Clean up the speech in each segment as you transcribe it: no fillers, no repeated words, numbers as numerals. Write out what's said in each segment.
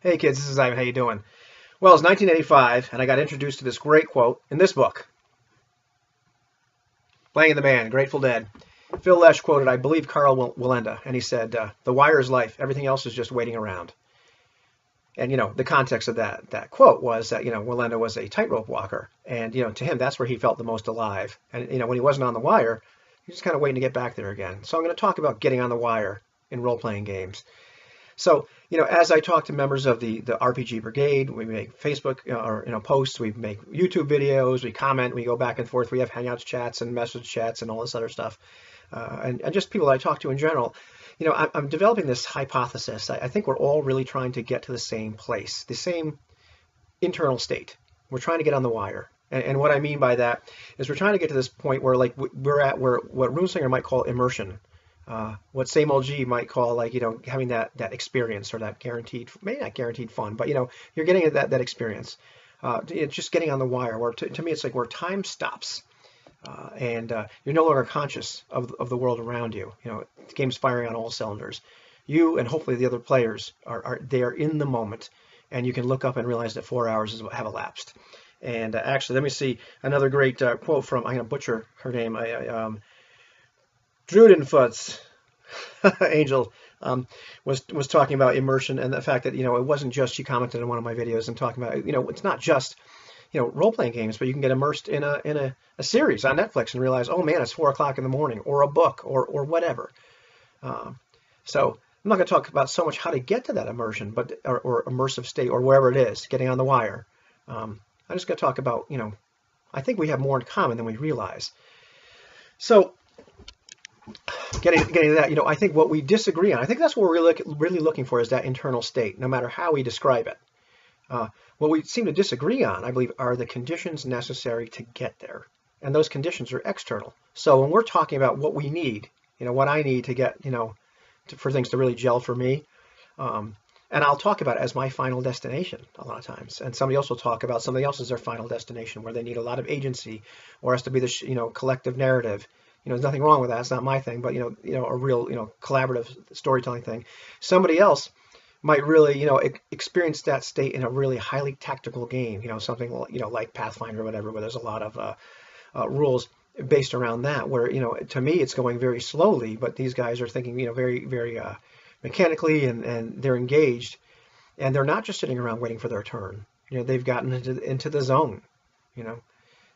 Hey kids, this is Ivan. How you doing? Well, it's 1985, and I got introduced to this great quote in this book, Playing the Man, Grateful Dead. Phil Lesh quoted, I believe, Carl Wallenda, and he said, "The wire is life. Everything else is just waiting around." And the context of that quote was that Wallenda was a tightrope walker, and to him that's where he felt the most alive. And when he wasn't on the wire, he was kind of waiting to get back there again. So I'm going to talk about getting on the wire in role-playing games. So, as I talk to members of the RPG Brigade, we make Facebook or posts, we make YouTube videos, we comment, we go back and forth, we have Hangouts chats and message chats and all this other stuff, and just people that I talk to in general. I'm developing this hypothesis. I think we're all really trying to get to the same place, the same internal state. We're trying to get on the wire. And what I mean by that is we're trying to get to this point where we're at where what Runesinger might call immersion. What Same Old G might call having that experience or that guaranteed, maybe not guaranteed fun, but you're getting that experience. It's just getting on the wire. Where to me it's like where time stops, and you're no longer conscious of the world around you. The game's firing on all cylinders. You and hopefully the other players are in the moment, and you can look up and realize that 4 hours have elapsed. And actually, let me see another great quote from, I'm going to butcher her name. Drudenfutz Angel was talking about immersion and the fact that it wasn't just, she commented on one of my videos and talking about it's not just role-playing games, but you can get immersed in a series on Netflix and realize, oh man, it's 4 o'clock in the morning, or a book, or whatever. So I'm not going to talk about so much how to get to that immersion, but or immersive state, or wherever it is, getting on the wire. I'm just going to talk about I think we have more in common than we realize. So getting to that, I think what we disagree on, I think that's what we're really looking for, is that internal state, no matter how we describe it. What we seem to disagree on, I believe, are the conditions necessary to get there. And those conditions are external. So when we're talking about what we need, what I need to get, for things to really gel for me, and I'll talk about it as my final destination a lot of times. And somebody else will talk about something else as their final destination, where they need a lot of agency, or has to be the collective narrative. There's nothing wrong with that. It's not my thing, but a real collaborative storytelling thing. Somebody else might really experience that state in a really highly tactical game. Something like Pathfinder or whatever, where there's a lot of rules based around that. Where to me it's going very slowly, but these guys are thinking very very mechanically, and they're engaged, and they're not just sitting around waiting for their turn. They've gotten into the zone.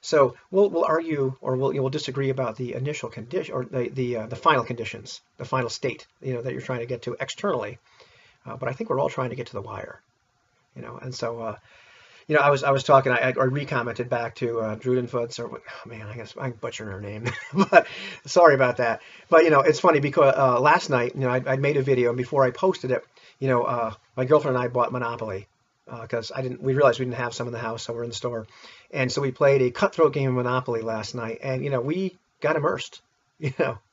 So we'll argue, or we'll disagree about the initial condition, or the final conditions, the final state that you're trying to get to externally. But I think we're all trying to get to the wire, And so I was talking. I recommented back to Drudenfutz, or oh man, I guess I'm butchering her name, but sorry about that. But it's funny because last night I made a video, and before I posted it, my girlfriend and I bought Monopoly. Because we realized we didn't have some in the house, so we're in the store, and so we played a cutthroat game of Monopoly last night, and we got immersed.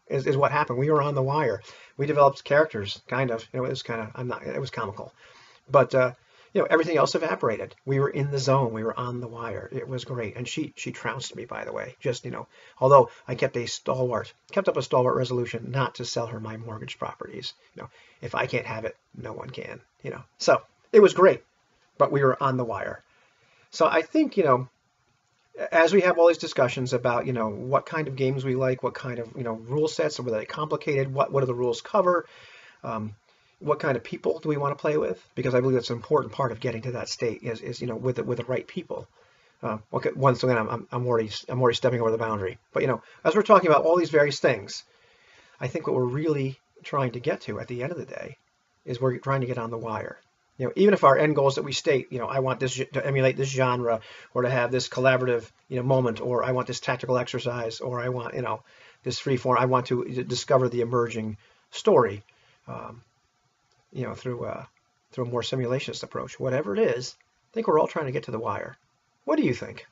Is what happened. We were on the wire. We developed characters, kind of. It was kind of it was comical, but everything else evaporated. We were in the zone. We were on the wire. It was great, and she trounced me, by the way. Just although I kept up a stalwart resolution not to sell her my mortgage properties. If I can't have it, no one can. So it was great. But we were on the wire. So I think, as we have all these discussions about, what kind of games we like, what kind of, rule sets, whether they're complicated, what do the rules cover, what kind of people do we want to play with? Because I believe that's an important part of getting to that state is with the right people. Okay, once again, I'm already stepping over the boundary. But, as we're talking about all these various things, I think what we're really trying to get to at the end of the day is we're trying to get on the wire. Even if our end goals that we state, I want this to emulate this genre, or to have this collaborative, moment, or I want this tactical exercise, or I want, this free form. I want to discover the emerging story, through a more simulationist approach. Whatever it is, I think we're all trying to get to the wire. What do you think?